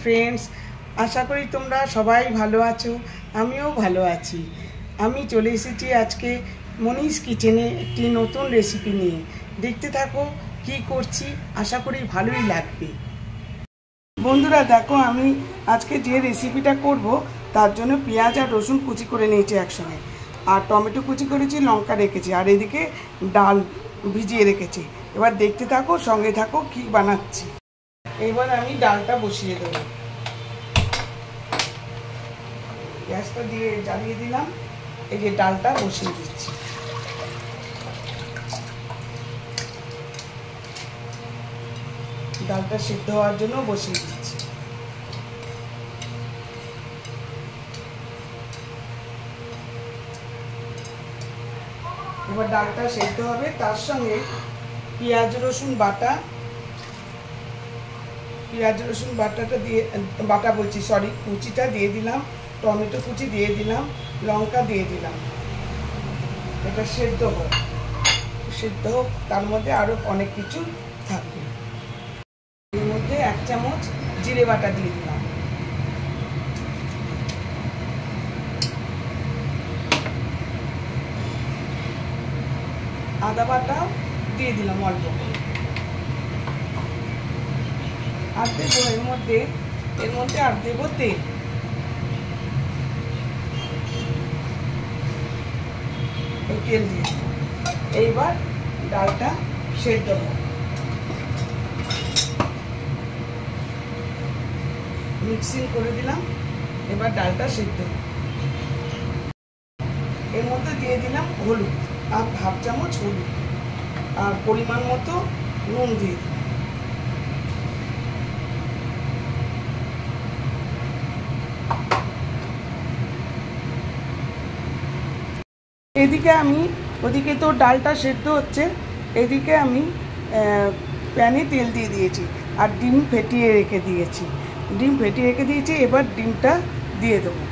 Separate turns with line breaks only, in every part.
Friends, আশা করি তোমরা সবাই ভালো আছো। আমিও ভালো আছি। আমি চলে এসেছি আজকে মনিস কিচেনে একটি নতুন রেসিপি নিয়ে। দেখতে থাকো কি করছি, আশা করি ভালোই লাগবে। বন্ধুরা দেখো, আমি আজকে যে রেসিপিটা করব তার জন্য পেঁয়াজ আর রসুন কুচি করে নিয়েছি একসঙ্গে, আর টমেটো কুচি করেছি, লঙ্কা রেখেছি, আর এদিকে ডাল ভিজিয়ে রেখেছি। এবার দেখতে থাকো, সঙ্গে থাকো কি বানাচ্ছি। এবার আমি ডালটা বসিয়ে দেবো। গ্যাসটা দিয়ে জ্বালিয়ে দিলাম, এই যে ডালটা বসিয়ে দিচ্ছি। ডালটা সিদ্ধ হওয়ার জন্য বসিয়ে দিচ্ছি। এবার ডালটা সিদ্ধ হবে, তার সঙ্গে পেঁয়াজ রসুন বাটাটা দিয়ে কুচিটা দিয়ে দিলাম, টমেটো কুচি দিয়ে দিলাম, লঙ্কা দিয়ে দিলাম। এটা সেদ্ধ হোক, তার মধ্যে আরো অনেক কিছু থাকবে। এর মধ্যে 1 চামচ জিরে বাটা দিয়ে দিলাম, আদা বাটা দিয়ে দিলাম অল্প, আর দেবো এর মধ্যে আর দেবো তেল। এই তেল দিয়ে এইবার ডালটা সেদ্ধ হবে। মিক্সিং করে দিলাম, এবার ডালটা সেদ্ধ। এর মধ্যে দিয়ে দিলাম হলুদ, আর 1/2 চামচ হলুদ, আর পরিমাণ মতো নুন দিয়ে দিলাম। ওদিকে তো ডালটা সেদ্ধ হচ্ছে, এদিকে আমি প্যানে তেল দিয়ে দিয়েছি, আর ডিম ফেটিয়ে রেখে দিয়েছি। এবার ডিমটা দিয়ে দেবো।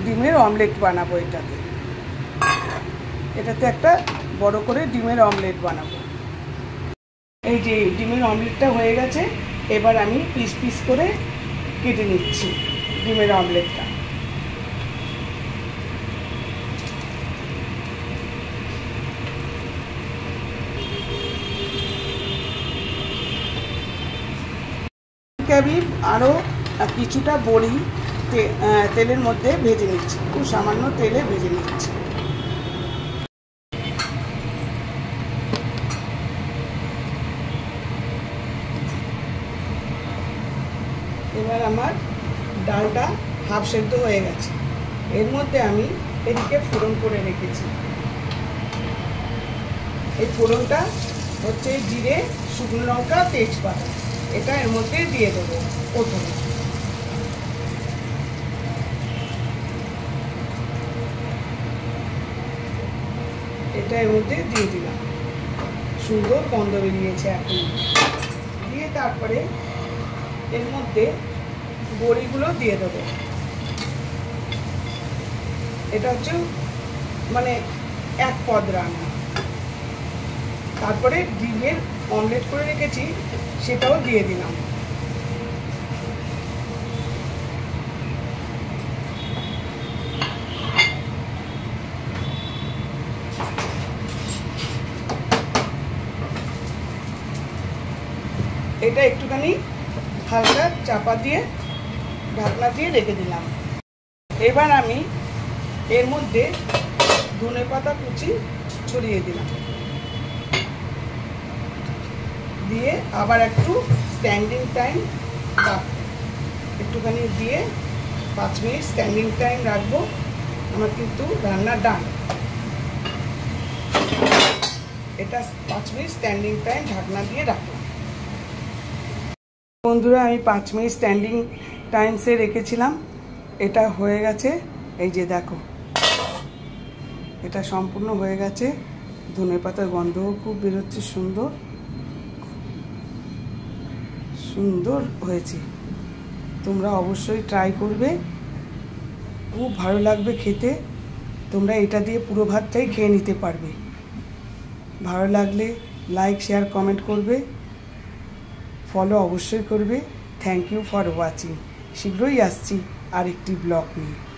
ডিমের অমলেট বানাবো এটাতে একটা বড় করে ডিমের অমলেট বানাবো। এই যে ডিমের অমলেটটা হয়ে গেছে, এবার আমি পিস পিস করে কেটে নিচ্ছি ডিমের অমলেটটা। আমি আরও কিছুটা বড়ি তেলের মধ্যে ভেজে নিচ্ছি, খুব সামান্য তেলে ভেজে নিচ্ছি। এবার আমার ডালটা হাফ সেদ্ধ হয়ে গেছে। এর মধ্যে আমি এদিকে ফোড়ন করে রেখেছি। এই ফোড়নটা হচ্ছে জিরে, শুকনো লঙ্কা, তেজপাতা। এটা এর মধ্যে দিয়ে দেবো প্রথমে। এটা এর মধ্যে দিয়ে দিলাম, সুন্দর গন্ধ বেরিয়েছে এখন। দিয়ে তারপরে এর মধ্যে বড়িগুলো দিয়ে দেবো। এটা হচ্ছে মানে 1 পদ রান্না। তারপরে ডিমের অমলেট করে রেখেছি, সেটাও দিয়ে দিলাম। এটা একটুখানি হালকা চাপা দিয়ে ঢাকনা দিয়ে রেখে দিলাম। এবার আমি এর মধ্যে ধনেপাতা কুচি ছড়িয়ে দিলাম, দিয়ে আবার একটু স্ট্যান্ডিং টাইম একটুখানি দিয়ে 5 মিনিট স্ট্যান্ডিং টাইম রাখবো। আমার কিন্তু রান্না ডান। এটা 5 মিনিট স্ট্যান্ডিং টাইম ঢাকনা দিয়ে রাখলাম। বন্ধুরা, আমি 5 মিনিট স্ট্যান্ডিং টাইমসে রেখেছিলাম। এটা হয়ে গেছে, এই যে দেখো, এটা সম্পূর্ণ হয়ে গেছে। ধনেপাতার গন্ধও খুব বেরোচ্ছে, সুন্দর হয়েছে। তোমরা অবশ্যই ট্রাই করবে, খুব ভালো লাগবে খেতে। তোমরা এটা দিয়ে পুরো ভাতটাই খেয়ে নিতে পারবে। ভালো লাগলে লাইক, শেয়ার, কমেন্ট করবে। ফলো অবশ্যই করবে। Thank you for watching. শীঘ্রই আসছি আরেকটি ব্লগ নিয়ে।